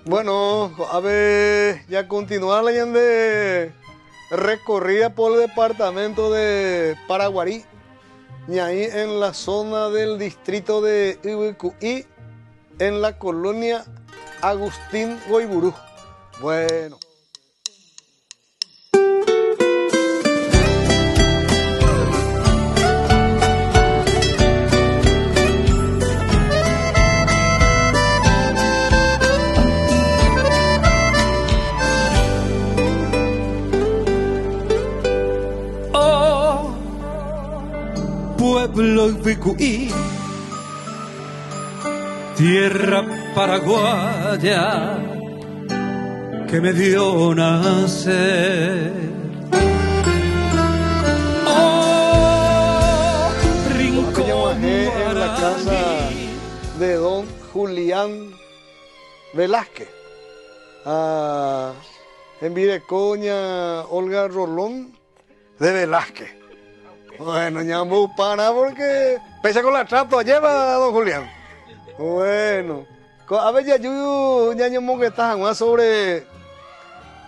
Bueno, a ver, ya continuar leyendo recorrida por el departamento de Paraguarí y ahí en la zona del distrito de Ibicuí, en la colonia Agustín Goiburú. Bueno. Pueblo Ibicuí, tierra paraguaya que me dio nacer. Oh, rincón En la casa de don Julián Velázquez. En Videcoña Olga Rolón de Velázquez. Bueno, ñambu pana porque pese con la trato lleva don Julián. Bueno, a ver, yo ñaño que está sobre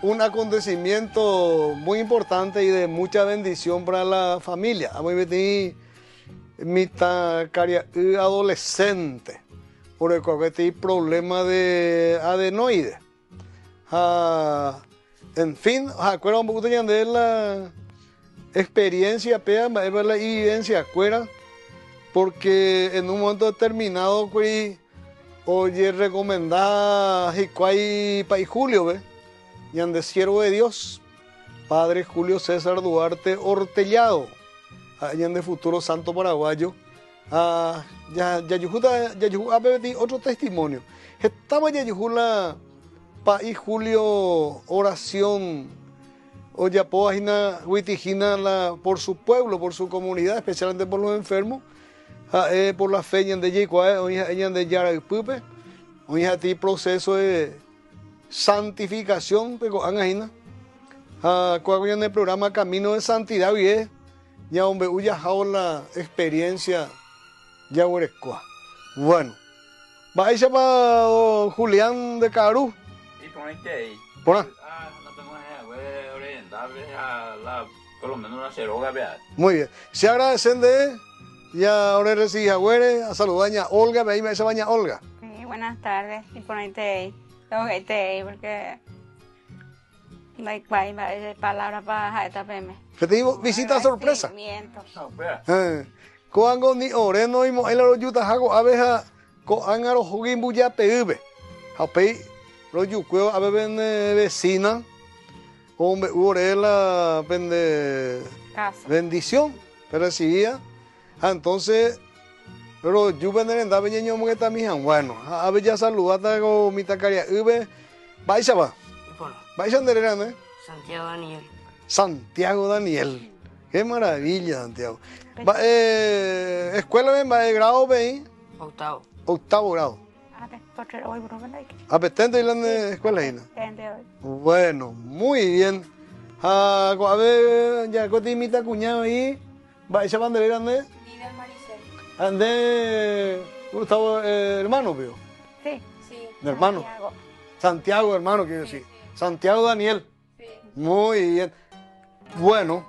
un acontecimiento muy importante y de mucha bendición para la familia. A mí mi caria adolescente por el cual hay problema de adenoides. En fin, acuerda un poquito de la experiencia, la evidencia, acuerda, porque en un momento determinado, oye, recomendar para Julio, ¿ve? Y ande siervo de Dios, padre Julio César Duarte Hortellado, allá en de futuro santo paraguayo. Ya otro testimonio. Estaba ya la país Julio oración. Oye, Huitijina por su pueblo, por su comunidad, especialmente por los enfermos, por la fe de Yicuae, hoy de Yara y Pupe, hoy ti proceso de santificación, pero Angajina, cuando en el programa Camino de Santidad, ya hombre, huya la experiencia, ya huerescoa. Bueno, vais para Julián de Carú. ¿Y ponete ahí? ¿Por ahí? Por lo menos una ceroga, ¿verdad? Muy bien. Se agradecen de ya ahora recibí a saludar a Olga, ahí me baña Olga. Sí, buenas tardes. Y ponete ahí. Tengo que irte ahí porque no hay palabras para esta PM. ¿Qué te digo? Visita sorpresa. No, espera. Coango ni oreno y moela lo yuta hago abeja coangaro jugin buya peube. Hapei lo yuqueo abeben vecina. Hombre, orela pende bendición, pero recibía. Entonces, pero yo vendré en David y yo está mi bueno, a ver ya saludata con mi tacaria ube. Vais va. Vais a andar, Santiago Daniel. Santiago Daniel. Qué maravilla, Santiago. Escuela va de grado ¿ve? Octavo. Octavo grado. ¿Apetente y la escuela ahí? Bueno, muy bien. A ver, ya cotimita cuñado ahí. ¿Vais a bandera ande? Ande Gustavo, hermano, veo. Sí. Hermano. Santiago, hermano, quiero decir. Santiago Daniel. Sí. Muy bien. Bueno,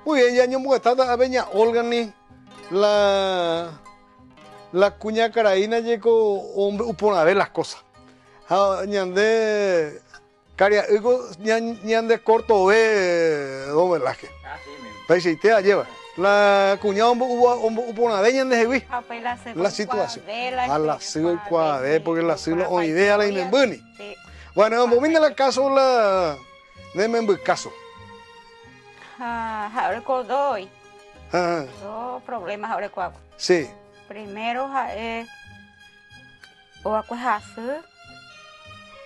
muy bien, ya ño está a veña Olga ni la cuña caraína llegó hombre upona ver las cosas. Ñande caria ñande corto ve don Velázquez. Sí, mismo. Pues te lleva. La cuñada hubo una de ellas de la situación. A la siglo cuadre, porque la siglo o idea la inembuni. Bueno, vamos a la caso la de membu caso. Ahora con dos problemas ahora con. Sí. Primero o acuajasu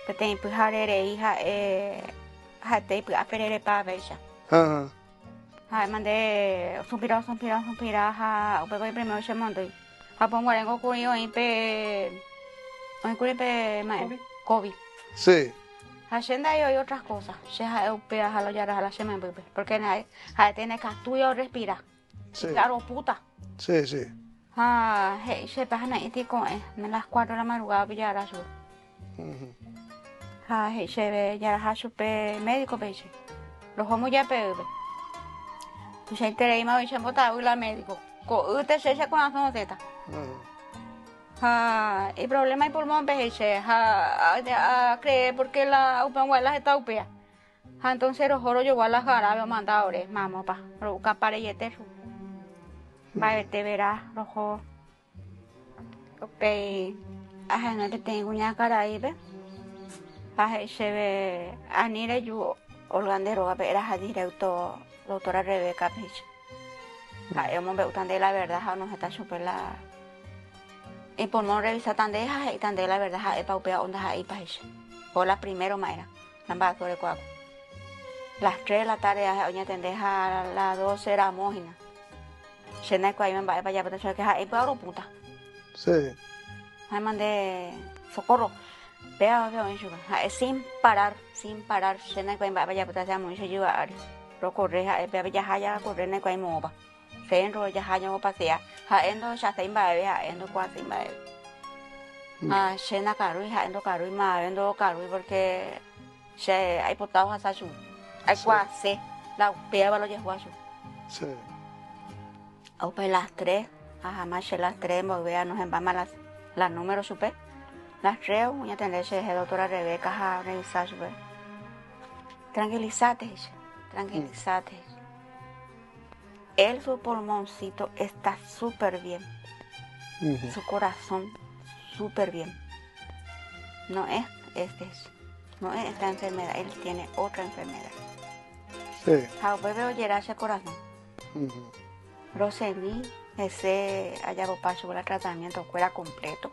que tem pujarere hija te aperere pa veja. Mandé suspiró ha upego primero se mandó. A pongo en ocurrió en COVID. Sí. Hacienda y otras cosas. Se ha upea a lo ya a la semana porque tiene que estudiar respirar. Sí. Claro, puta. Sí, sí. Se pasa en las 4 de la madrugada pillar a su. Ha hechebe ya ha chupe médico peche. Los homo ya pebe. Tu se enteré ma hoy bota la médico. Co ute se con la zeta. Ha el problema es pulmón peche. Ha cree porque la upanguala está upea. Ha entonces los joro yo la jara lo manda ore mamo pa. Lo capareyete. Va te verá rojo. Pe ajá no te tengo una cara ahí ve. Ha se ve anire yo organdero a ver a directo doctora Rebeca Pech. Ha hemos ve tan de la verdad ha nos está super la y por no revisar tan de y tan de la verdad ha paupea onda ahí Pech. Por la primero maera. Lamba sobre cuaco. Las 3 de la tarde hoy tendeja a las 12 era mojina. Shena ko ayman ba ya pata que ha ipa puta. Sí. Hay mandé socorro. Vea en su sin parar. Shena ko ba ya pata muy se lleva ro corre ha ya ya corre ne ko ay moba. Se enro ya ha yo pasea. Ha endo ya se ba ha endo kwa se ba. Ah shena karu ha endo karu ma endo karu porque se hay potado a su. Hay kwa se la pea lo llevo a su. Sí. O pues las 3, ajá, más las 3, nos empama las números super. Las 3, voy a tener ese doctora Rebeca a revisar super. Tranquilízate. Él, su pulmoncito está súper bien. Su corazón súper bien. No es esta enfermedad, él tiene otra enfermedad. Sí. A bebé oyera ese corazón. Roseli, ese allá paso por el tratamiento fuera completo.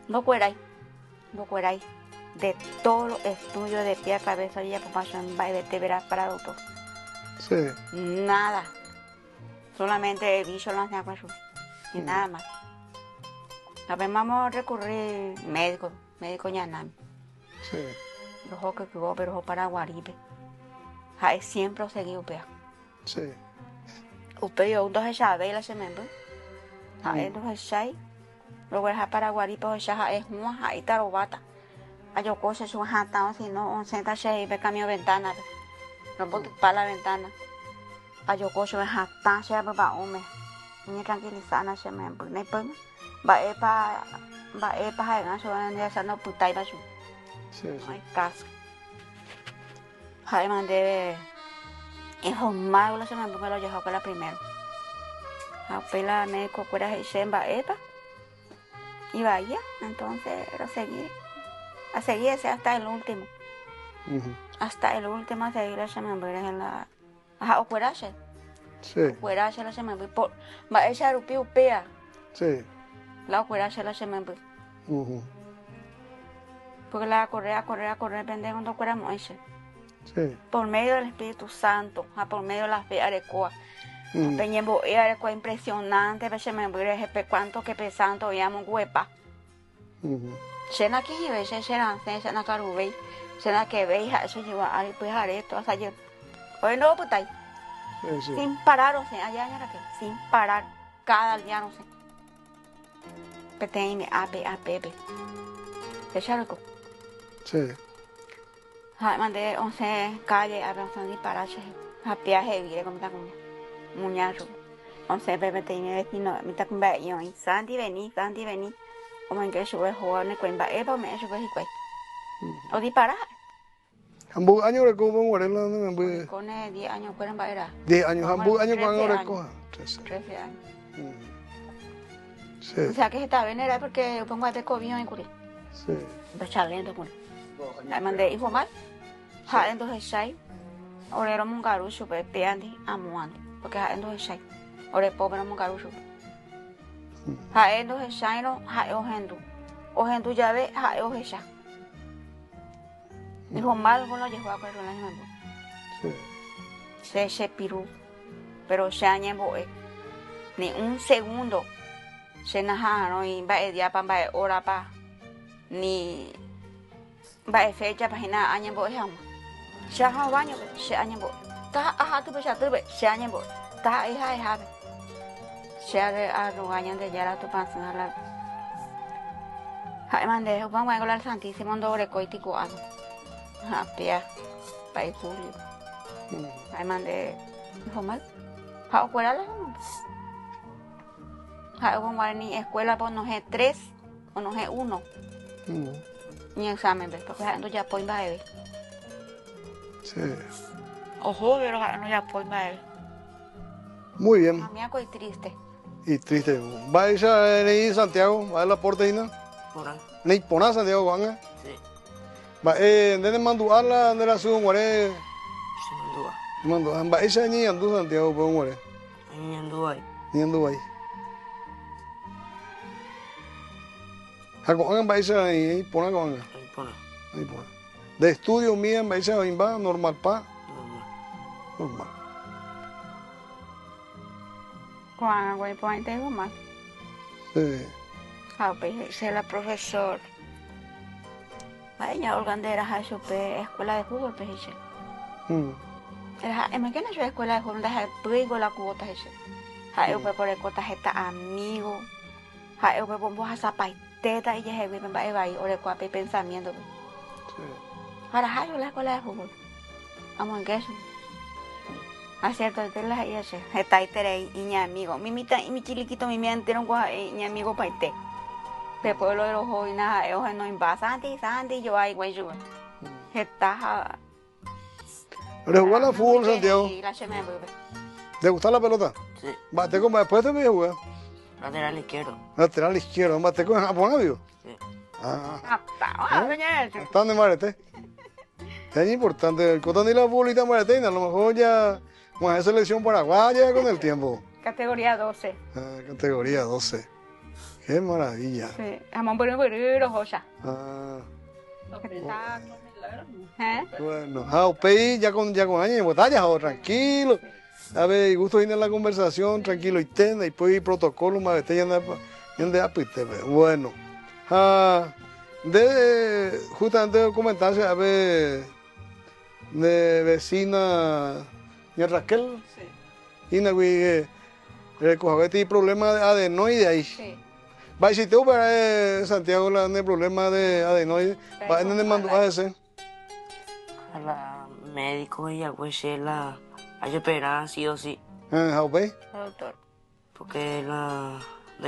No fuera ahí. De todo los estudios de pie a cabeza y paso en baile te verás para doctor. Sí. Nada. Solamente el bicho lo hace y nada más. A ver, vamos a recurrir médico ñanami. Sí. Rojo que quedó, pero para Guaribe. Hay siempre seguido pea. Sí. Usted yo dos echaba y la semana. Hay dos echai. Luego el para Guaribe echa es una y tarobata. Hay cosas son jatados si no senta se ve cambio ventana. No puedo para la ventana. Hay cosas es jatan se va para hombre. Ni tranquilizar se me pone pues. Va epa hay ganas de hacer no puta y va su. Sí. Hay caso. Hay mandé es un mago la semana me lo llevó con la primera. A pela médico cura y se va epa. Y vaya, entonces lo seguí. A seguir ese hasta el último. Hasta el último a seguir la semana en la ajá, operarse. Sí. Operarse la semana por va esa rupi upea. Sí. La operarse la semana. Porque la correr pendejo no cuera moise. Sí. Por medio del Espíritu Santo, por medio de las arecoa. Peñembo arecoa impresionante, pero se me ve cuánto que pesando llamo huepa. Sena que iba se serán, sena carubei, sena que veía eso lleva a pues esto hasta ayer. Hoy no putai. Sí. Sin parar, o sea, allá que sin parar cada día no sé. Petene AP. ¿Se charco? Sí. Mandé 11 calle a ver si disparache. A viaje vive como está con muñazo. 11 bebé tiene vecino, mi está con baño y Santi vení. Como en que sube jugar en cuenta, me sube y cuál. O dispara. Hamburg año recojo morena no me Con 10 años fueron para 10 años Hamburg año cuando recoja. 13 años. Sí. O sea que está bien era porque pongo a te cobijo en Curi. Sí. Pues chalento con. La mandé hijo mal. Ha entonces sai. Ore ro mungaru super peandi amuando. Porque ha entonces sai. Ore pobre mungaru super. Ha entonces sai no ha ojendu. Ojendu ya ve ha ojesha. Hijo mal con lo llevó a perro la misma. Sí. Se pirú. Pero se añembo ni un segundo. Se naja no y va día pa va hora pa. Ni va fecha página añembo es ama. Se ha baño se añembo. Ta aha tu se añembo. Ta hija. Se ha a rogañan de ya tu panza la. Hay mandé, vamos a al Santísimo en doble coitico amo. Pia, para Julio. Hay mandé, dijo mal. Hao fuera la Hao vamos a ni escuela pues no es 3 o no es 1. Ni examen, ¿ves? Porque entonces ya pues va a ver. Sí. Ojo, pero no ya pues va a ver. Muy bien. A mí es triste. Y triste. ¿Va a irse a Santiago? ¿Va a la porta ahí? Porán. ¿Ni pona Santiago Juan? Sí. Va, ¿dónde manduarla? ¿Dónde la subo, muere? Sí, Mandúa. Va, esa ni andu Santiago, pues, muere. Ahí en Dubái. Ni andu ahí. ¿Cómo va a irse ahí? ¿Pona con anga? Ahí Porán. Ahí pona. De estudio mía, va a irse ahí, va, normal, pa. Normal. Cuando voy por ahí tengo más. Sí. A ver, ser la profesor. Vaya, Olgandera, escuela de fútbol, pues, dice. Imagínate yo escuela de fútbol, deja el la cuota, dice. Yo voy por el cota, está amigo. Yo voy por vos a zapaiteta y ya se ve, va a ir, o le cuape pensamiento. Ahora, yo la escuela de fútbol. Vamos en queso. Acierto, entonces las ella se está ahí, y mi amigo. Mi chiliquito, mi entero, mi amigo paite. Después lo de los jóvenes, ellos no invasan, Santi, yo ahí, güey, yo. Está. ¿Pero jugar al fútbol, Santiago? Sí, la cheme, bebé. ¿Te gusta la pelota? Sí. Bate como después te voy a jugar. Lateral izquierdo. Lateral izquierdo, bate con Japón, amigo. Sí. Ah. Está, ¿Están de marete? Es importante, el cotón y la bolita marete, a lo mejor ya con esa selección paraguaya con el tiempo. Categoría 12. Categoría 12. Qué maravilla. Sí, jamón burro, joya. Bueno, Pei ya con años de batalla, tranquilo. A ver, gusto ir en la conversación, tranquilo, y ten, y pues protocolo, más ya de apite. Bueno, justamente comentarse, a ver, de vecina, doña Raquel, y no hay problema de adenoide ahí. Sí. Va, si te opera Santiago, el problema de adenoide, va, ¿en dónde mandó a ese? A la médico y a la hay que operar sí o sí. ¿Jaupé? Doctor. Porque la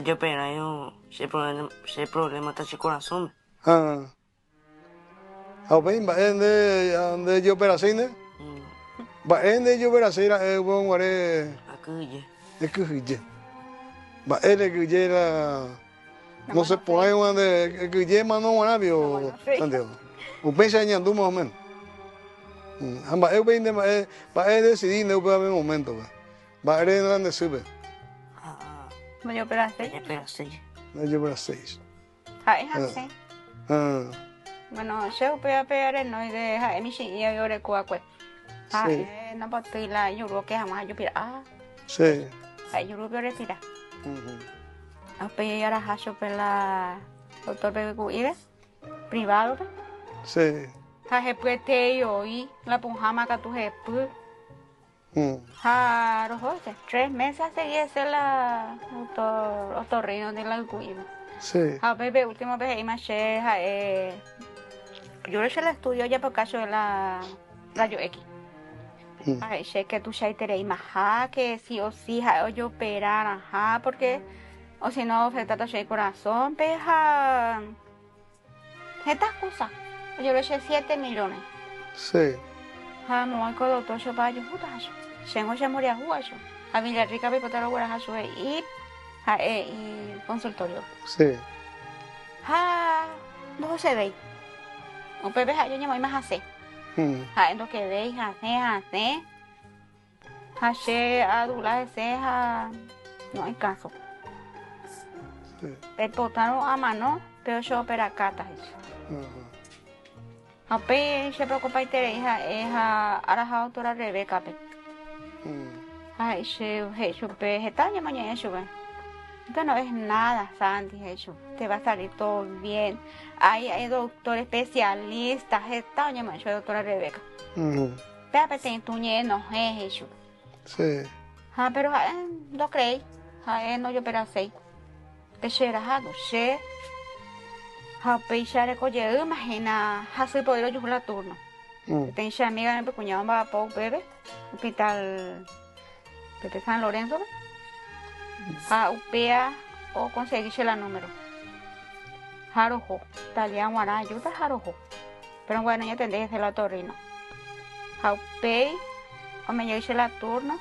yo operar yo ese problema está en el corazón. ¿Jaupé? ¿Va en de yo operación? ¿Va en de yo operación? Bueno, guaré. Aquí Es que va, él es que la. No se pone donde que lleva no manabio, Santiago. Un pesa añando más o menos. Va, va a decidir en el momento. Va a ir grande sube. ¿Me yo operaste? Ella espera 6. Yo para 6. Es así. Bueno, yo voy a pegar el noide, mi chiquilla yo le cuaque. No puedo ir la yo creo que jamás yo pira. Sí. Yo creo que retira. Apelar a hacho pela doctor Bebecuire privado. Sí. Puede yo y la punjama que tú jepu. Rojote, 3 meses seguía ser la otorrino de la cuida. Sí. Bebé, última vez y más yo le hice el estudio ya por caso de la rayo X. Sé que tú ya te más que sí o sí yo operar, porque o si no afecta el corazón, peja estas cosas. Yo le eché 7 millones. Sí. No hay que doctor yo para yo puta yo. Tengo ya morir yo. A mí la rica me botar ahora yo y consultorio. Sí. No se ve. Un bebé yo llamo más hace. Lo que veis hace. Hace adula ese no hay caso. El botaron a mano, pero yo opera cata. Ape se preocupa y te es a doctora Rebeca. Se está ya mañana eso. Esto no es nada, Santi, eso. Te va a salir todo bien. Hay doctor especialistas, está ya mañana doctora Rebeca. Pero te entuñe no es eso. Sí. Pero no creí. No yo opera 6. Te será no sé. Peixar coye, imagina, hace poder yo la turno. Tengo amiga en pecuñado va a bebé, hospital Pepe San Lorenzo, a upea o conseguirse la número. Jarojo, Talia Guará, ayuda Jarojo. Pero bueno, ya tendré que hacer la torrino. A upea o me llegué la turno.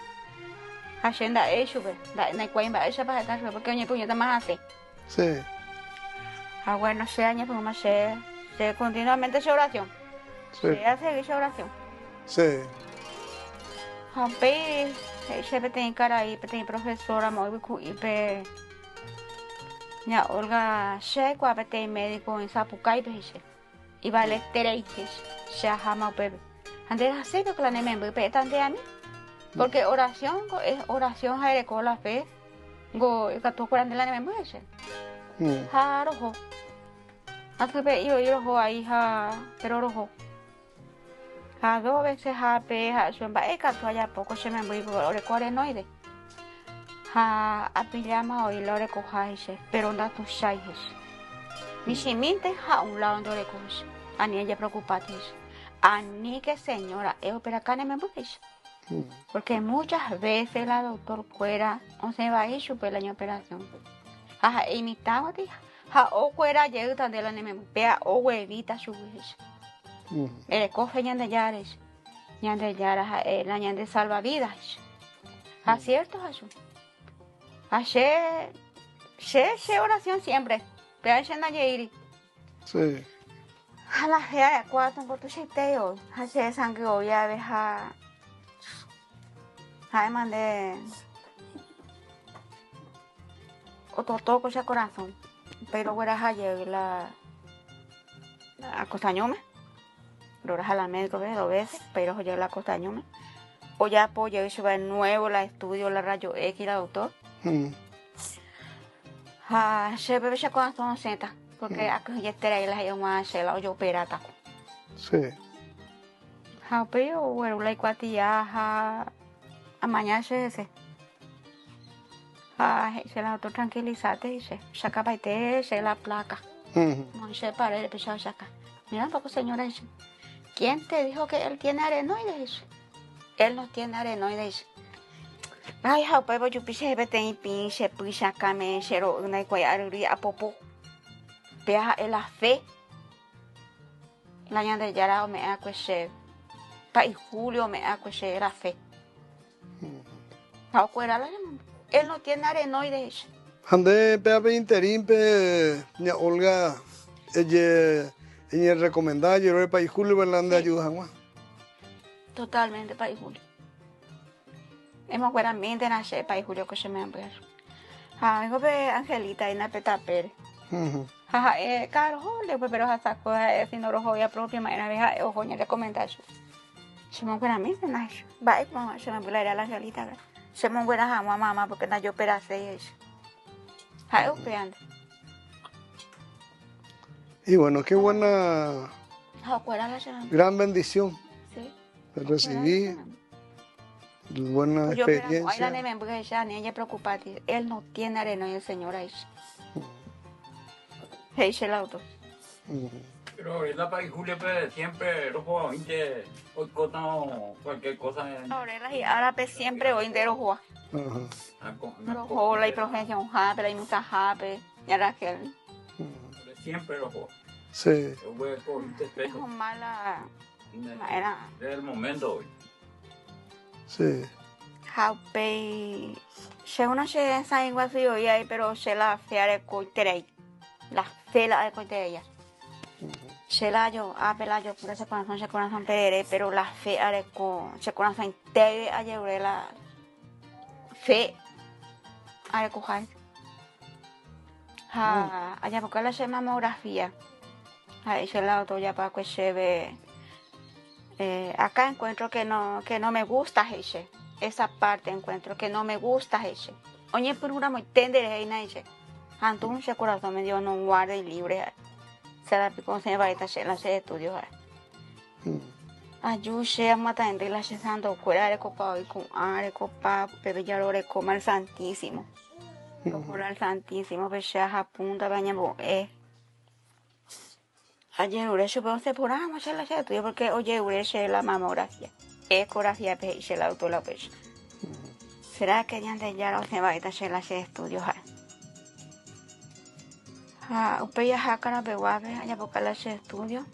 Hacienda eso, la cuemba esa para estar porque oye puñeta más hace. Sí. Bueno, se añe pues más se continuamente esa oración. Sí. Se hace esa oración. Sí. Pe se pete cara ahí, pete profesora muy pe ya Olga se cua pete médico en Sapucay pe y vale tereites se jama pe. Antes hace que la neme pe tante a mí. Porque oración es oración hay con la fe. Go que tú curan de la neme ese. Jarojo. Hace pe yo rojo ahí pero rojo. A 2 veces a pe a su embaeca toalla poco se me voy por ore corenoide. A pillama hoy lo recojaise, pero no tu shaihes. Mi siminte a un lado de recojas. A ni ella preocupatis. A ni que señora, opera cane me voy. Porque muchas veces la doctor fuera, no se va a ir su pequeña operación. A imitaba tía. O fuera llega de la neme, vea o huevita su vez. El cofe ñande yares la ñande salvavidas. Acierto eso. Hace oración siempre. Pero hace nayeiri. Sí. A la fea de 4 por tu sitio. Hace sangre hoy a ver mandé otro toco ese corazón. Pero fuera ayer la acostañóme. Pero a la médico dos veces, pero oye la costañóme. O ya apoyo eso va de nuevo la estudio, la rayo X, la doctor. Se bebe ese corazón senta, porque aquí ya estará ahí la yo más se la yo operata. Sí. Pero bueno, la cuatilla a mañana se se la doctor tranquilízate y se saca paite se la placa. No se para el empezó a sacar. Mira un poco señora dice. ¿Quién te dijo que él tiene arenoides? Él no tiene arenoides. Ay, pero yo pise bete y pinche pisa came cero una cuayari a popo. Vea la fe. La ña de yara me acuese. Pa y julio me acuese la fe. Él no tiene arenoides. Ande pe interim pe ña Olga ella recomendada yo para Julio Berlán de ayuda más. Totalmente para Julio. Hemos fuera mente nacer para Julio que se me envió. Vengo pe Angelita y na peta Pérez. Caro, pero hasta cosas si no lo voy a propia manera vieja ojo ni recomendar eso. Se me fuera mente nacer. Va como se me envió la Angelita. Se me fuera a mamá porque na yo operaste eso. Opeando. Y bueno, qué buena, gran bendición. Sí. Recibí buena experiencia. Ella preocupada, él no tiene arena y el señor ahí. Dice el auto. Pero la para Julio siempre lo juega hoy contamos cualquier cosa. Ahora siempre hoy entero juega. La profesión pero hay mucha jape, ya Raquel. Siempre lo juega. Sí. Es mala. Era. Es el momento hoy. Sí. Jape. Se una se sa igual frío y ahí, pero se la fea de coiterei. La fela de coiterei. Se la yo, pelayo, por ese corazón pere, pero la fea de se corazón te ayer la fe a recoger. Allá porque le hace mamografía. Ahí se la auto ya para que se ve. Acá encuentro que no me gusta esa parte encuentro que no me gusta ese. Oye, por una muy tender reina ese. Entonces corazón me dio no guarda y libre. Se la picó se va a estar la se estudios. Ayúdame a matar en la santo fuera de copa y con are copa pero ya lo recoma el santísimo. Por el santísimo pues ya apunta bañamo Ayer Urecho, pero se ponamos a la estudio porque oye Urecho la mamografía. Ecografía hice la autora pues. ¿Será que ya de ya se va a hacer las estudios? Usted ya cara peguabe, allá buscar los estudios.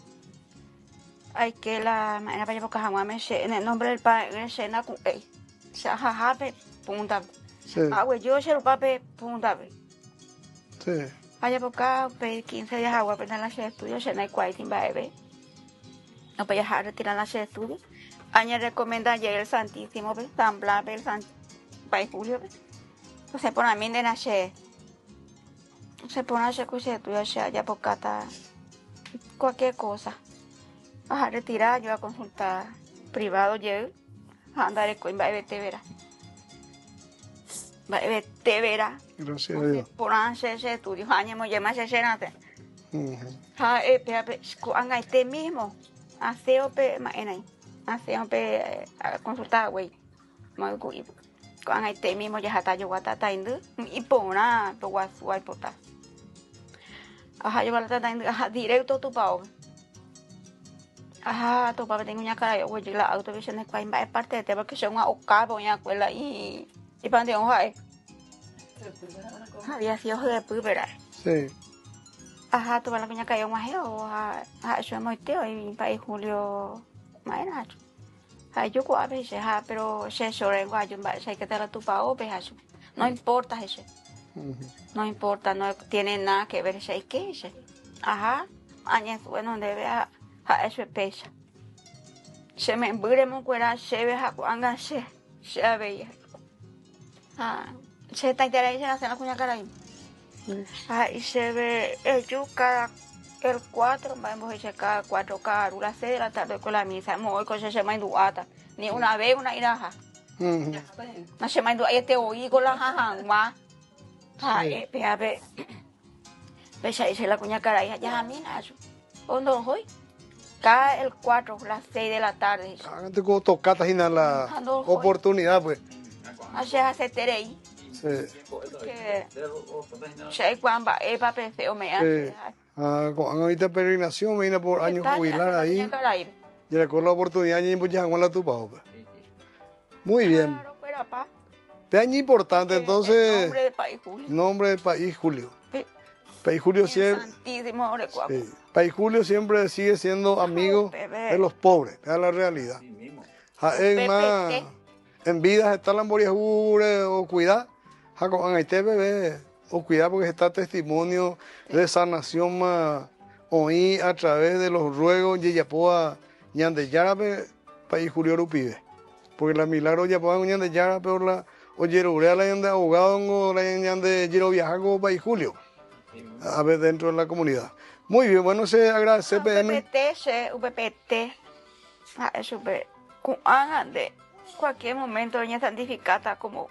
Hay que la manera para buscar jamás en el nombre del padre se na cu se jajabe punta. Sí, Yo se lo pape punta. sí. Allá buscar 15 días agua para las estudios se na cuai tin baebe. No para ya retirar las estudios. Aña recomienda ayer el Santísimo, San Blas, el San Pai Julio. Se pone a mí de nacer. Se pone a hacer cosas tuyas allá por cata cualquier cosa. A retirar, yo a consultar privado, yo a andar con va a te verá. Va a te verá. Gracias a Dios. Por hacer ese estudio, años me llama a hacer nada. Con este mismo, hace ope, hace ope a consultar, güey. Con este mismo ya está yo guatata indu y pona, to guasuai pota. Yo guatata indu, directo tu pao. Tu papá tengo una cara, yo voy a la autovisión de Cuaimba es parte de porque son una ocavo en la escuela y panteón hay. Había sido de púbera. Sí. Tu papá la cuña cayó más yo, yo muy tío y para Julio, más yo a veces, pero se sobre guayo, hay que tener tu pao, no importa eso. No importa, no tiene nada que ver ese que ese. Años bueno debe eso es pesa. Se me emburre muy cuera, se ve a cuanga se veía. Se está interesando en hacer la cuña cara ahí. Y se ve el yuca, el 4, vamos a checar 4 caras, las 6 de la tarde con la misa, muy con se llama induata, ni una vez una iraja. No se me induata, este oí con la jajangma. A ver, pesa dice la cuña cara ahí, ya a mí nada. ¿Dónde hoy? Cae el 4, las 6 de la tarde. Antes como tocata en la oportunidad, pues. Así hace terei. Sí. Que se cuamba es papel feo me hace. Con ahorita peregrinación, me vine por años jubilar ahí. Y recuerdo la oportunidad y pues ya con la tupa. Muy bien. De año importante, entonces. Nombre del país Julio. Nombre del país Julio. País Julio siempre. Sí. País Julio siempre sigue siendo amigo de los pobres, es la realidad. En vida está la moriajure o cuidar, con este bebé o cuidar porque está testimonio de sanación oí a través de los ruegos de Yapoa ñande yarape País Julio Rupibe. Porque la milagro Yapoa ñande yarape o la o yerurea la ñande abogado o la ñande yero viajago País Julio. A ver, dentro de la comunidad. Muy bien, bueno, se agradece PM. VPT, de cualquier momento doña santificada como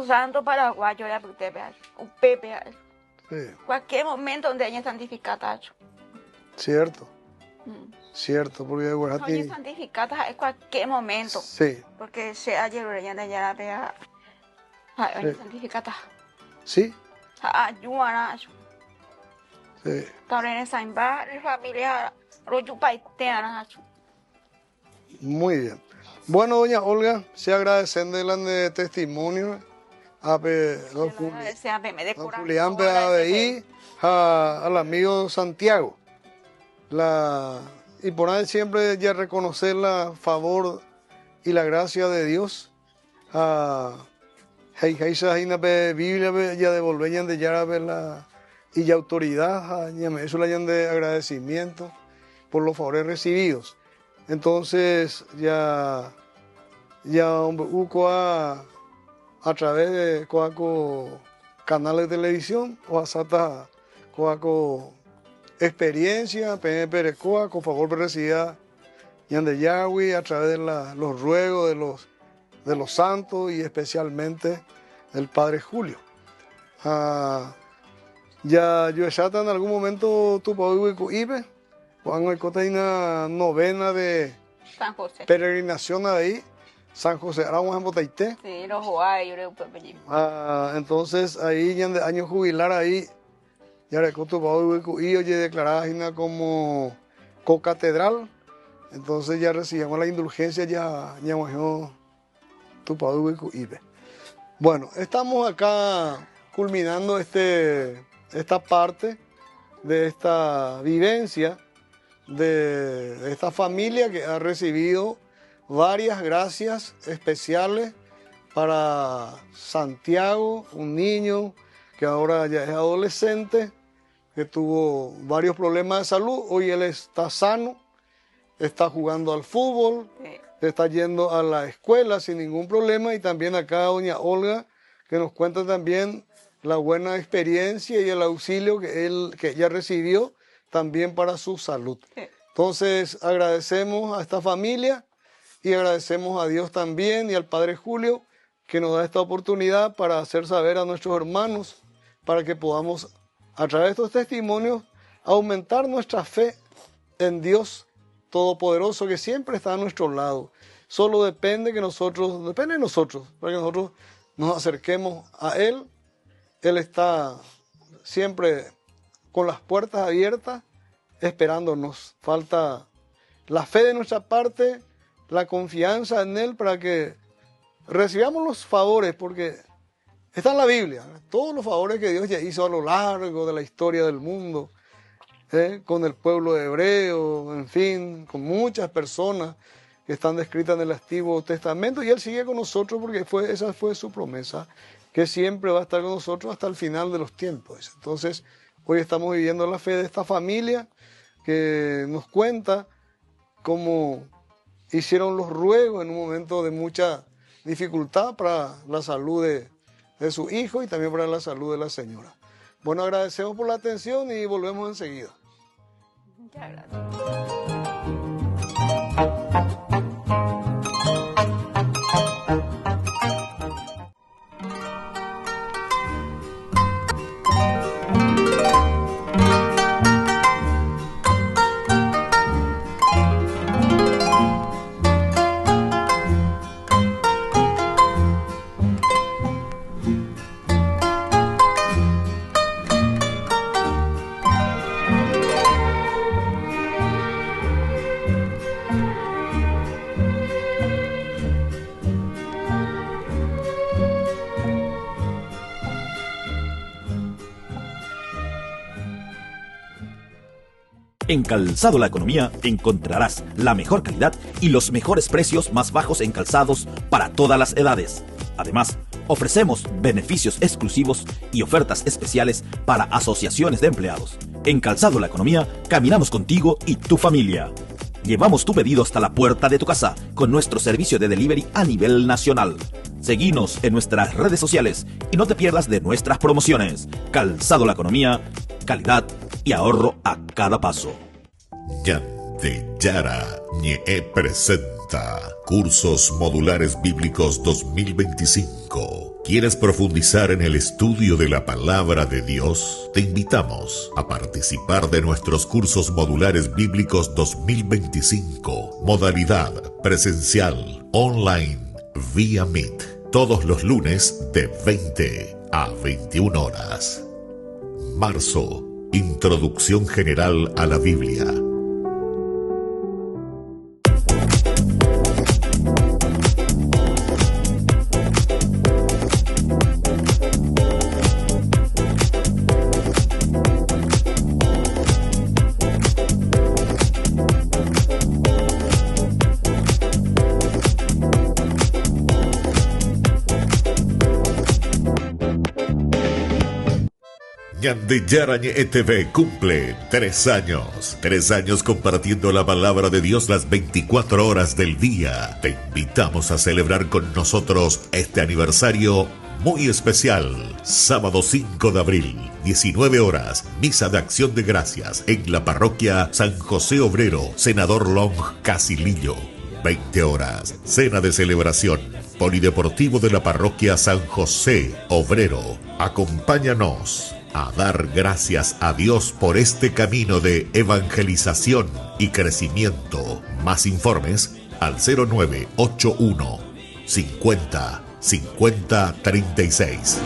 santo paraguayo, ya usted vea, un pepe, cualquier momento donde doña santificada. Cierto, cierto, porque doña santificada es cualquier momento. Sí. Porque se ayer doña ya vea, doña santificada. Sí. Ayuda. Sí. También esa familia muy bien. Bueno, doña Olga, se agradecen de la testimonio a Julián PABI, al amigo Santiago. Y por ahí siempre ya reconocer la favor y la gracia de Dios. Biblia ya devolver de ya la y autoridad, eso le hayan de agradecimiento por los favores recibidos. Entonces ya a través de coaco canales de televisión o hasta coaco experiencia perecoa con favor recibida de Yahweh a través de los ruegos de los santos y especialmente del Padre Julio. Ya yo en algún momento tu padre ibe cuando hay una novena de San José. Peregrinación ahí, San José, ahora vamos a Botaité. Sí, los Joay, entonces ahí ya de año jubilar ahí ya y oye declarada como co-catedral. Entonces ya recibimos la indulgencia, ya tu Bueno, estamos acá culminando esta parte de esta vivencia de esta familia que ha recibido varias gracias especiales para Santiago, un niño que ahora ya es adolescente, que tuvo varios problemas de salud. Hoy él está sano, está jugando al fútbol, está yendo a la escuela sin ningún problema. Y también acá doña Olga, que nos cuenta también la buena experiencia y el auxilio que ella recibió también para su salud. Entonces agradecemos a esta familia y agradecemos a Dios también y al Padre Julio que nos da esta oportunidad para hacer saber a nuestros hermanos, para que podamos a través de estos testimonios aumentar nuestra fe en Dios Todopoderoso, que siempre está a nuestro lado. Solo depende de nosotros, para que nosotros nos acerquemos a Él. Él está siempre con las puertas abiertas, esperándonos. Falta la fe de nuestra parte, la confianza en Él para que recibamos los favores, porque está en la Biblia, todos los favores que Dios ya hizo a lo largo de la historia del mundo, con el pueblo hebreo, en fin, con muchas personas que están descritas en el Antiguo Testamento, y Él sigue con nosotros porque esa fue su promesa, que siempre va a estar con nosotros hasta el final de los tiempos. Entonces, hoy estamos viviendo la fe de esta familia que nos cuenta cómo hicieron los ruegos en un momento de mucha dificultad para la salud de su hijo y también para la salud de la señora. Bueno, agradecemos por la atención y volvemos enseguida. Muchas gracias. En Calzado La Economía encontrarás la mejor calidad y los mejores precios más bajos en calzados para todas las edades. Además, ofrecemos beneficios exclusivos y ofertas especiales para asociaciones de empleados. En Calzado La Economía caminamos contigo y tu familia. Llevamos tu pedido hasta la puerta de tu casa con nuestro servicio de delivery a nivel nacional. Seguinos en nuestras redes sociales y no te pierdas de nuestras promociones. Calzado La Economía, calidad y ahorro a cada paso. Yara Ñe presenta Cursos Modulares Bíblicos 2025. ¿Quieres profundizar en el estudio de la Palabra de Dios? Te invitamos a participar de nuestros Cursos Modulares Bíblicos 2025. Modalidad presencial, online, vía Meet. Todos los lunes de 20 a 21 horas. Marzo. Introducción general a la Biblia. Yara Ñe TV cumple 3 años. 3 años compartiendo la palabra de Dios las 24 horas del día. Te invitamos a celebrar con nosotros este aniversario muy especial. Sábado 5 de abril, 19 horas, misa de acción de gracias en la parroquia San José Obrero, Senador Long, Casilillo. 20 horas, cena de celebración, polideportivo de la parroquia San José Obrero. Acompáñanos a dar gracias a Dios por este camino de evangelización y crecimiento. Más informes al 0981 50 50 36.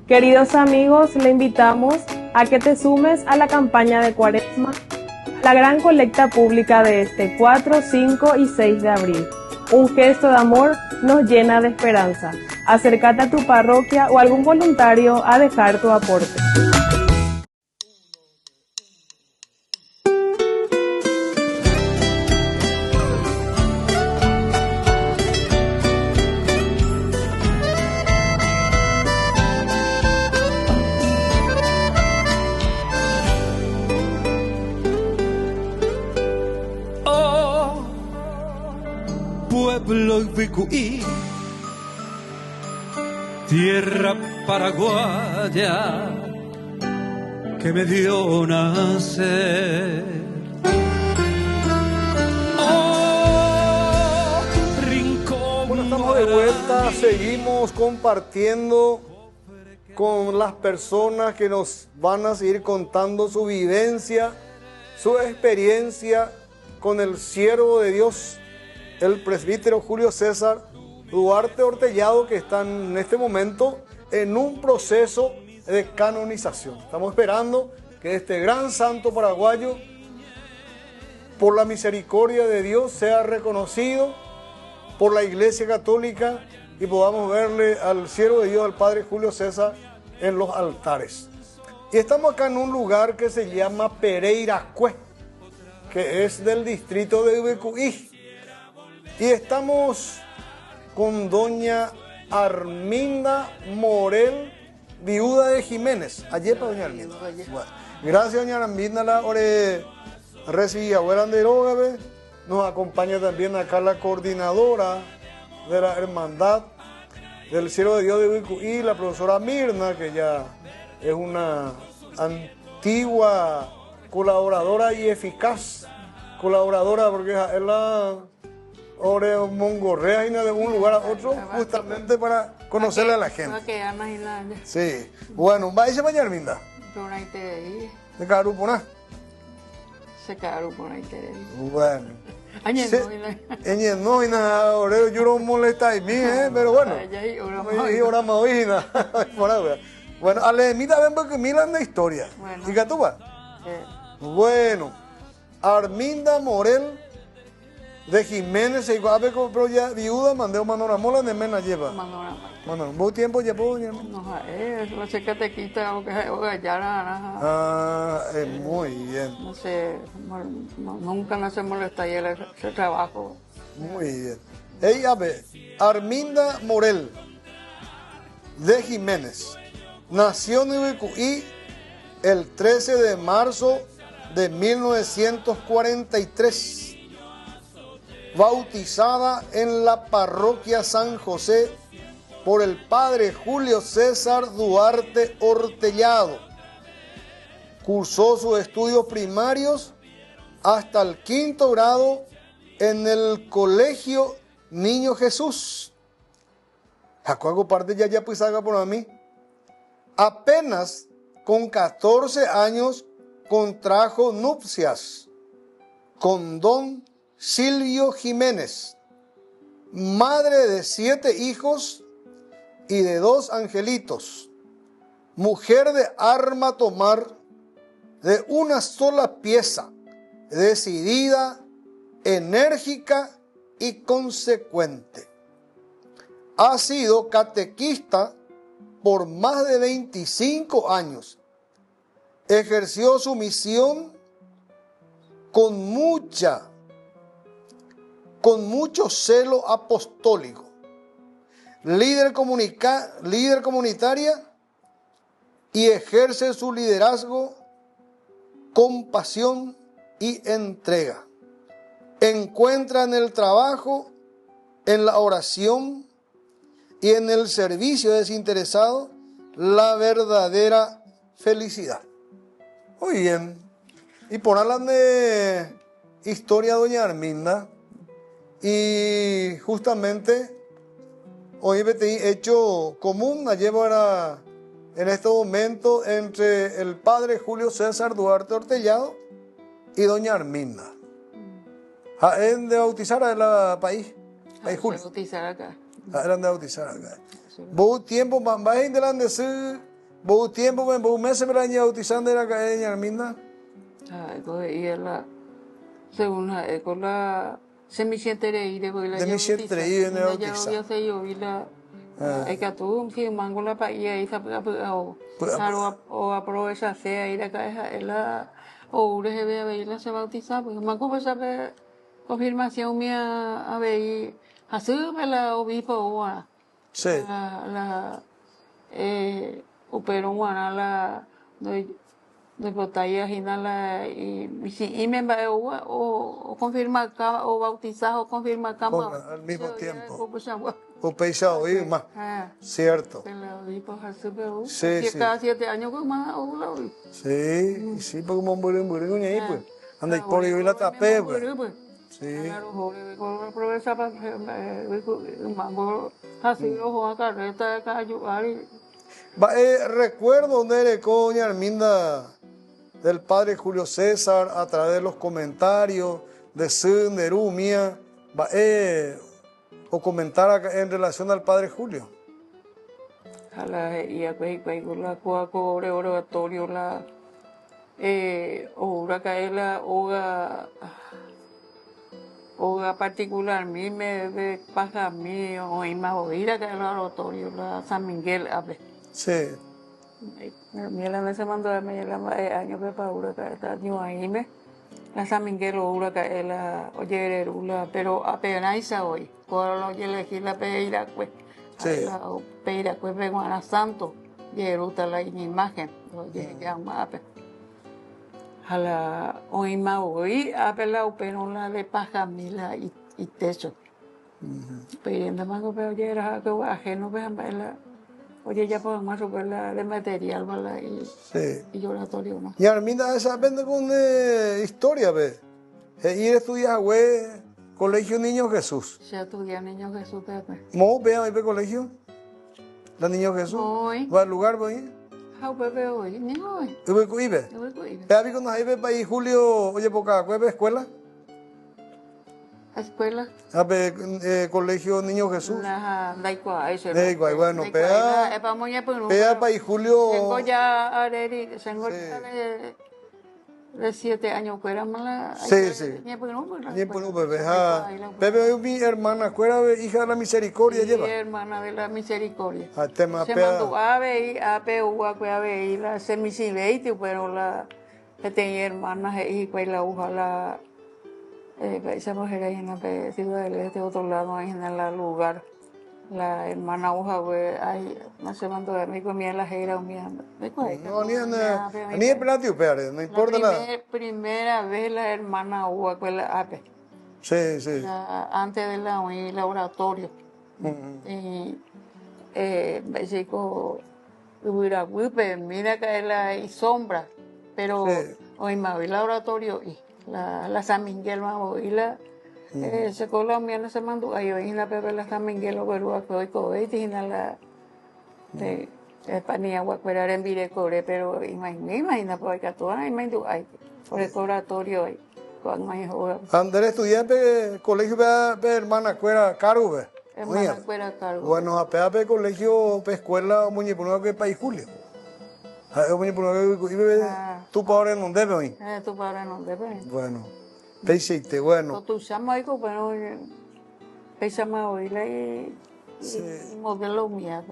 Queridos amigos, le invitamos a que te sumes a la campaña de Cuaresma, la gran colecta pública de este 4, 5 y 6 de abril. Un gesto de amor nos llena de esperanza. Acércate a tu parroquia o algún voluntario a dejar tu aporte. Pueblo Ibicuí, tierra paraguaya que me dio nacer. Oh, rincón. Bueno, estamos de vuelta, seguimos compartiendo con las personas que nos van a seguir contando su vivencia, su experiencia con el siervo de Dios, el presbítero Julio César Duarte Hortellado, que está en este momento en un proceso de canonización. Estamos esperando que este gran santo paraguayo, por la misericordia de Dios, sea reconocido por la Iglesia Católica y podamos verle al siervo de Dios, al Padre Julio César, en los altares. Y estamos acá en un lugar que se llama Pereiracué, que es del distrito de Ibicuí. Y estamos con doña Arminda Morel, viuda de Jiménez. Ayer para doña Arminda. Bueno, gracias, doña Arminda, la ore recibí abuela de Rogabe. Nos acompaña también acá la coordinadora de la hermandad del Siervo de Dios de Ibicuí, la profesora Mirna, que ya es una antigua colaboradora y eficaz colaboradora, porque es la ore mongorrea y de un lugar a otro, justamente para conocerle a la gente. Sí. Bueno, ¿va a irse mañana, Arminda? ¿De Carupona? Se Carupona y Terei. Bueno. No, y nada, ahora yo no molesta a mí, pero bueno. Y ahora me oí, bueno, a la mí también porque miran la historia. ¿Y qué tú vas? Bueno, Arminda Morel de Jiménez, pero ya viuda, mandé un manoramola de mena lleva. Bueno, ¿vos tiempo llevó? No, no sé qué te quita o que ya. Muy bien. No sé, nunca no se molesta y ese trabajo. Muy bien. Ella ve, Arminda Morel de Jiménez, nació en Ibicuí el 13 de marzo de 1943. Bautizada en la parroquia San José por el padre Julio César Duarte Hortellado. Cursó sus estudios primarios hasta el 5º grado en el Colegio Niño Jesús. Jacobo parte ya pues haga por mí. Apenas con 14 años contrajo nupcias con don Silvio Jiménez, madre de 7 hijos y de 2 angelitos, mujer de arma tomar, de una sola pieza, decidida, enérgica y consecuente. Ha sido catequista por más de 25 años. Ejerció su misión con mucho celo apostólico, líder comunitaria, y ejerce su liderazgo con pasión y entrega. Encuentra en el trabajo, en la oración y en el servicio desinteresado la verdadera felicidad. Muy bien. Y por hablar de historia, doña Arminda, y justamente hoy he hecho común, la llevo en este momento entre el padre Julio César Duarte Hortellado y doña Arminda. ¿Eran de bautizar a la país? País Julio. Bautizar acá. Eran de bautizar acá. Vos tiempo, vais a decir ¿Vos tiempo, vos meses para ir bautizando era que Arminda? Y la segunda con la semisientere y de la Semisientere y de bautiza. Ya se yo vi la que tú que mango la pa y ahí se o aprovecha sea ir acá es la o ure se ve a ver la se bautiza pues mango pues sabe confirmación mía a ver así la obispo o Sí. la pero bueno la de botella la y si me va o confirma o bautizar o confirma cama Al mismo tiempo. O pensado oír más. Cierto. Sí, sí. Cada 7 años con más Sí, sí, porque como un ahí pues. Anda y por ahí la tapé pues. Sí. Claro, aprovecha para así ojo a carreta acá ayudar y recuerdo donde le coña Arminda del padre Julio César a través de los comentarios de Sun, de Rumia, o comentar acá en relación al padre Julio. Y la cuaco oratorio la ora caela oga particular mi me pasa mi o más oír que el oratorio la San Miguel a ver. Sí. Mira, me se mandó a mí año que para ura que está yo ahí me la San Miguel ura que la oye pero apenas isa hoy por lo que elegí la peira pues la peira pues vengo a santo y ruta la imagen oye ya más a la hoy más hoy apela pero la de pajamila y techo pidiendo más que oye era que ajeno pues la oye, ya podemos romper la de material, ¿verdad? Y oratorio, ¿no? Y Arminda, esa vende con historia, ¿ves? Ir a estudiar, güey, Colegio Niño Jesús. Se estudia Niño Jesús, Pepe. ¿Cómo vean ahí, colegio? ¿La Niño Jesús? Hoy. ¿Va al lugar, güey? Ah, Pepe, hoy. Ni hoy. ¿Tú ves cuive? ¿Pero cuando ahí ves para ir Julio, oye, por cada jueves, escuela? ¿Escuela? A ver, Colegio Niño Jesús. Da igual, eso. Da igual, bueno, pea para ir Julio. Tengo ya, tengo de 7 años, fuera mala. Sí, sí. Ni por un bebé. Pepe, mi hermana, ¿cuál hija de la misericordia lleva? Mi hermana de la misericordia. Se mandó a ver, a ver, la semisiveite, pero la que tenía hermanas y pues la uja la. Esa mujer ahí en la ciudad del este otro lado, ahí en el lugar. La hermana Uja, ahí no se mandó a mí comía la jera o mía. No, ni es platio, pero no importa nada. Primera vez la hermana Uja, pues la ape. Sí, sí. Antes de la laboratorio. Y chico, hubiera mira que la y sombra, pero hoy me vi laboratorio y la San Miguel y la se colombiana se mandó ahí en la pepe la San Miguel pero que hoy cohete y la de España guacuerar en Virecore pero imagina por que tú ay me ay por el oratorio ahí con más joven Andrés estudiante colegio de hermana cuera cargo hermana cuera cargo bueno a pepe colegio escuela muñeco que país Julio. ¿Tú para en dónde hoy? Tú para en dónde bueno, peisite, bueno. Tú llamas ahí, bueno, peisama hoy y modelo mía.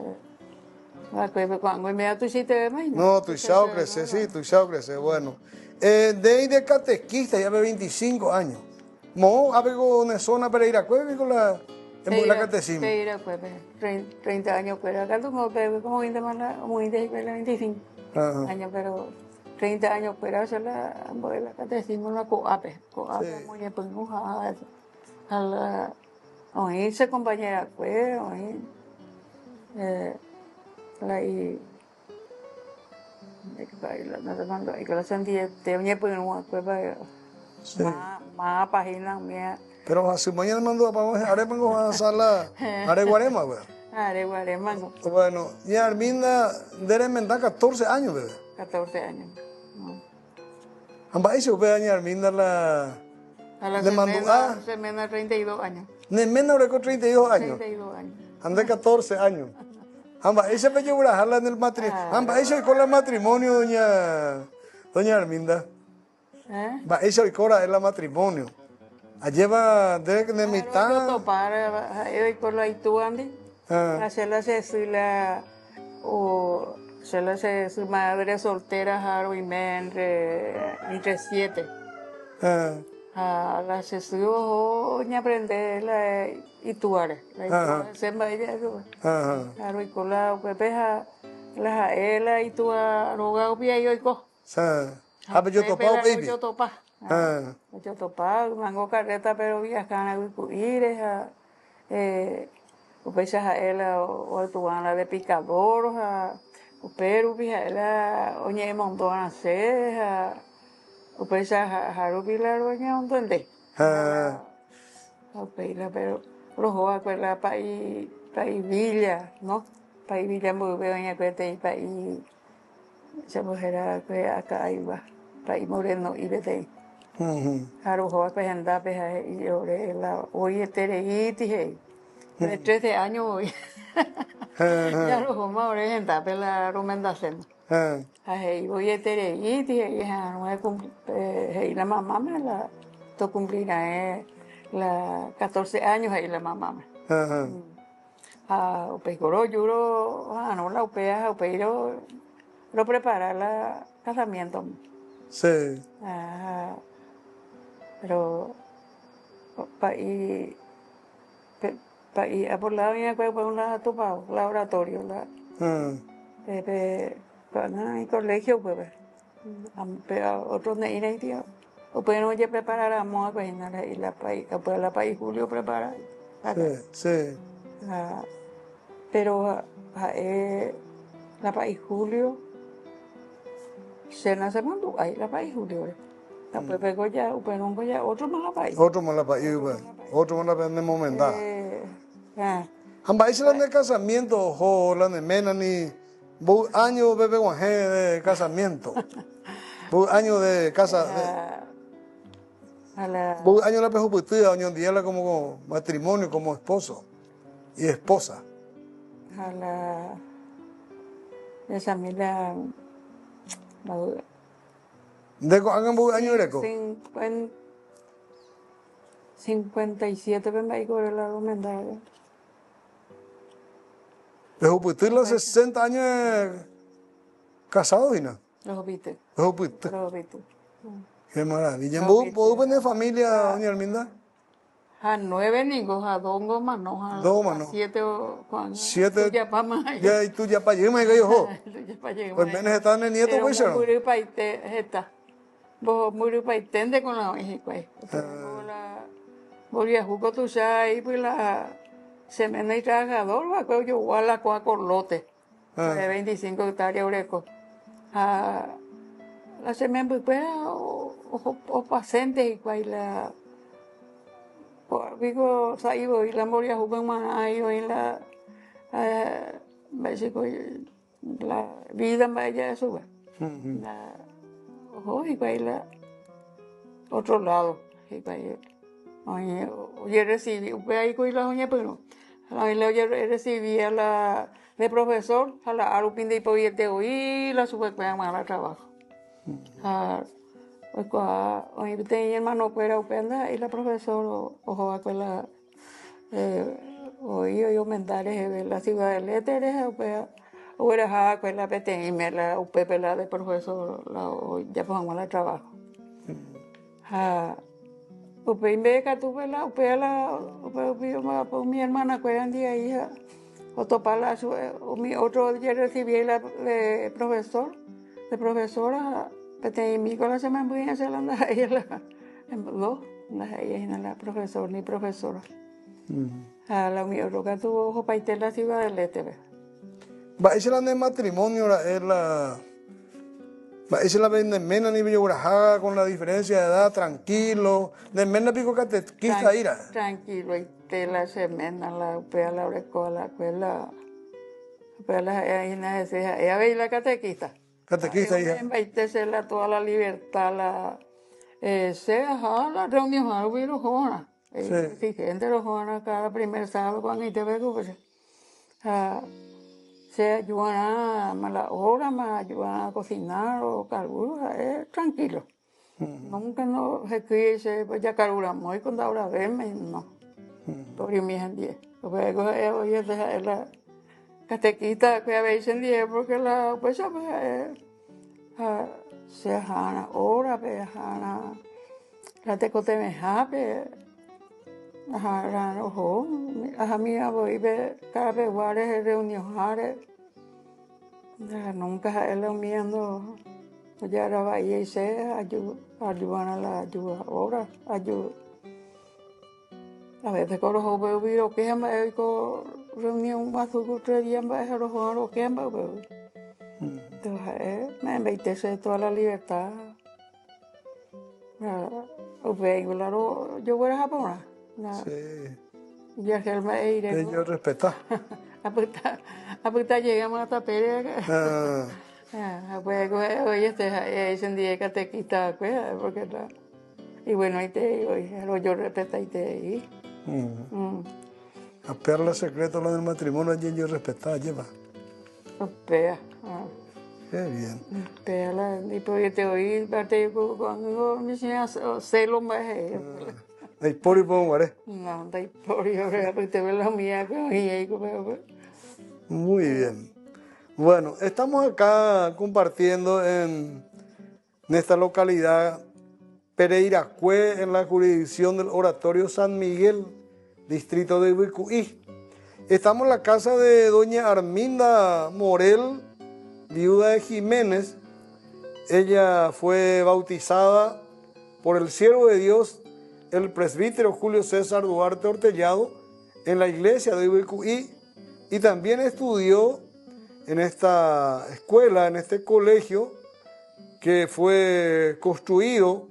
Cuando me da tu sitio, no, tu chao crece, sí, tu chao crece, bueno. De catequista, ya ve 25 años. ¿Mo algo en zona para ir a Cueve con la catecismo? Para ir a Cueve, 30 años, pero acá tú como 20 más, como 25. Años, pero 30 años fuera hacer la catecismo la coape muy bien pues a la oírse compañera pues oír la y que la sentía te venía pues una cueva más página mía pero hace mañana mandó para ahora vengo a sala are Guarema güey. Bueno, y Arminda debe mentar 14 años, bebé. 14 años. Ambas se puede Arminda la semana 32 años. Nemena con 32 años. 32 años. Ande 14 años. Amba, esa me llevó a en el matrimonio. Amba, esa con el matrimonio, doña Arminda. Va, esa cora es el matrimonio. Lleva de mitad. Yo topar, yo con la ituandi. Hacerla se la o se la se su madre soltera Haro y men entre 7. La se suyo ni aprender la ituare. La se vaya eso. Haro y con la pepeja la ela y tu roga upia yo ko. Yo topa baby. Yo topa. Yo topa, mango carreta pero viajan a ir o pesa a ela o tu la de picador o pero via ela oñe mondona se o pesa a rubila oñe ondende. O peila pero rojo aquela país villa, ¿no? País villa muy bien en el país se mujer que acá iba país moreno y de Haro hoa pues anda pues y yo la hoy tereiti he de 13 años hoy ya lo como ahora anda pues la recomendación ahí voy tereiti y no es la mamá me la to cumplirá la 14 años ahí la mamá me pues coro juro no la upea pero lo prepara la casamiento. Sí. Pero por lado viene por un lado topado, laboratorio, el colegio pues, pero otros de ir tío, o pues no ya preparáramos pues y la país Julio prepara. Sí. Pero la país Julio se nace mandó ahí la país Julio. Después pegó ya, pero ya otro más la país. Otro más la país, otro más la país de momento. Amba, ese es el casamiento, o la de mena ni año bebé guaje de casamiento. Año de casa. Año la pejuputura, año día como matrimonio, como esposo y esposa. A la esa mira ¿De hagan año greco? 57 ven ahí con el argumentario. Pejuputura los 60 años casados y no. Los viste. Pejuputura. Qué maravilla. ¿Vos tenés familia, doña Arminda? A 9 niños, a 2 gomas, no, a 7 o 7. Ya para más. Ya, y tú ya para llegar, me yo. Pues menos están en el nieto, pues, ¿no? Pero para está. Vos muy para itende con la hija, pues. Volví a jugar tu chai, pues la semana y trabajador, va a yo a la coa con lote. De 25 hectáreas ureco. La semana, pues, o pacientes y pues la. Digo, saibo y la moría jugando más ahí en la la vida vaya a subir. Y baila otro lado. Oye, recibí, ahí con la uña, pero oye, recibí a la de profesor, a la arupin de hipoviete y la sube más al trabajo. Hoy tenía hermano fuera upenda y la profesora ojo a la hoy yo mendares de la ciudad de Leteres o era a la PT y me la upepe la de profesor la ya pues al trabajo upe y me que tuve la upe la mi hermana que eran día hija otro para mi otro día recibí la de profesor de profesora PT mi con la semana voy a hacer la ella la profesor ni profesora la mi roca tuvo ojo para ir la ciudad del este va esa la de matrimonio es la va esa la de mena ni billuraja con la diferencia de edad tranquilo de mena pico catequista ira tranquilo y te la semana la pea la escuela ella ve la catequista hija en la toda la libertad la la reunión a los jóvenes sí gente los jóvenes cada primer sábado cuando te veo pues se ayudan a la hora, me ayudan a cocinar o carburo, tranquilo. Nunca no se quiere, pues ya carburamos y cuando ahora verme, no. Por mi gente. Luego hoy es la catequista que habéis en día, porque la pues se hana hora, pues hana la tecote me jape. Ajá, ojo, a mí voy ver cada vez guares reuniones, nunca él viendo, ya era bahía y se ayudan a la ayuda ahora, ayuda. A veces con los jóvenes viro que han con reunión más o 3 días más a los jóvenes que han entonces me invité toda la libertad. Claro, yo voy a Japón. Sí. Y el me iré. Yo respeto. Apurta llegamos hasta Pérez. Pues hoy ese día que te quita, porque y bueno, ahí te digo, yo respeto y te digo. A perla secreta lo del matrimonio, allí yo respetaba, lleva. Pea. Qué bien. Pea, y pues te oí, parte cuando me enseñas celo más. ¿Hay por y por guaré? No, hay por y por te veo la mía. Muy bien. Bueno, estamos acá compartiendo en esta localidad Pereiracue, en la jurisdicción del Oratorio San Miguel, distrito de Ibicuí. Estamos en la casa de doña Arminda Morel, viuda de Jiménez. Ella fue bautizada por el siervo de Dios, el presbítero Julio César Duarte Ortellado, en la iglesia de Ibicuí, y también estudió en esta escuela, en este colegio, que fue construido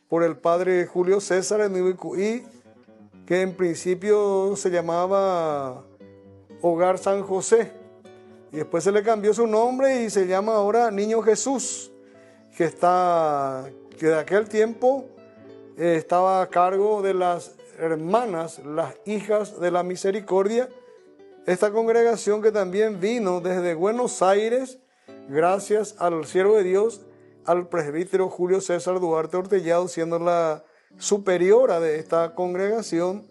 por el padre Julio César en Ibicuí, que en principio se llamaba Hogar San José, y después se le cambió su nombre y se llama ahora Niño Jesús, que de aquel tiempo estaba a cargo de las hermanas, las hijas de la misericordia, esta congregación que también vino desde Buenos Aires, gracias al siervo de Dios, al presbítero Julio César Duarte Ortellado, siendo la superiora de esta congregación,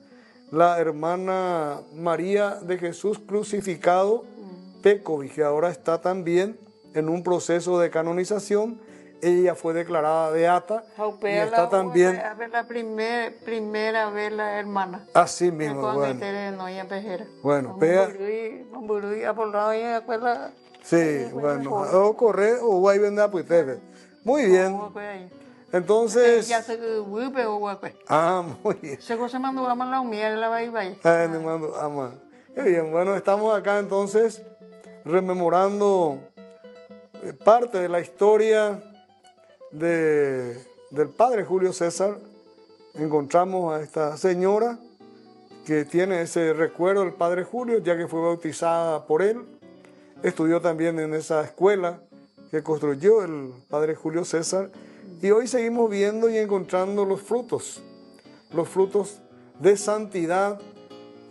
la hermana María de Jesús Crucificado Pecovi, que ahora está también en un proceso de canonización. Ella fue declarada beata y está también... La primera vez la hermana. Así mismo, bueno. Bueno, pega... Sí, bueno, o correr o va a vender pues muy bien. Entonces... muy bien. Se mandó a la miel, la va y va. Qué bien, bueno, estamos acá entonces rememorando parte de la historia del padre Julio César. Encontramos a esta señora que tiene ese recuerdo del padre Julio, ya que fue bautizada por él. Estudió también en esa escuela que construyó el padre Julio César. Y hoy seguimos viendo y encontrando los frutos de santidad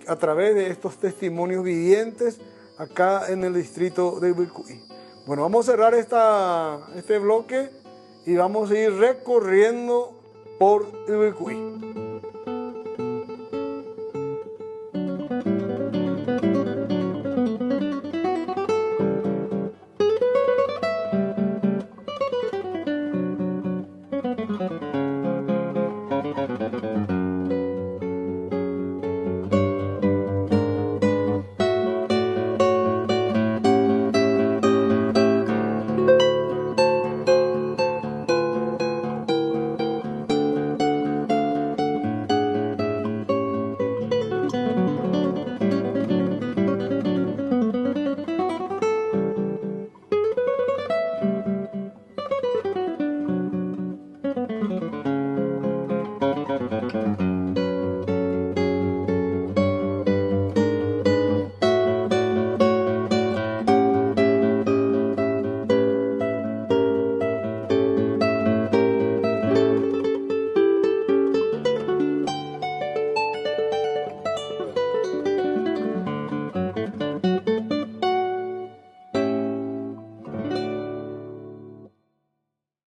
a través de estos testimonios vivientes acá en el distrito de Ibicuí. Bueno, vamos a cerrar este bloque y vamos a ir recorriendo por Ibicuí.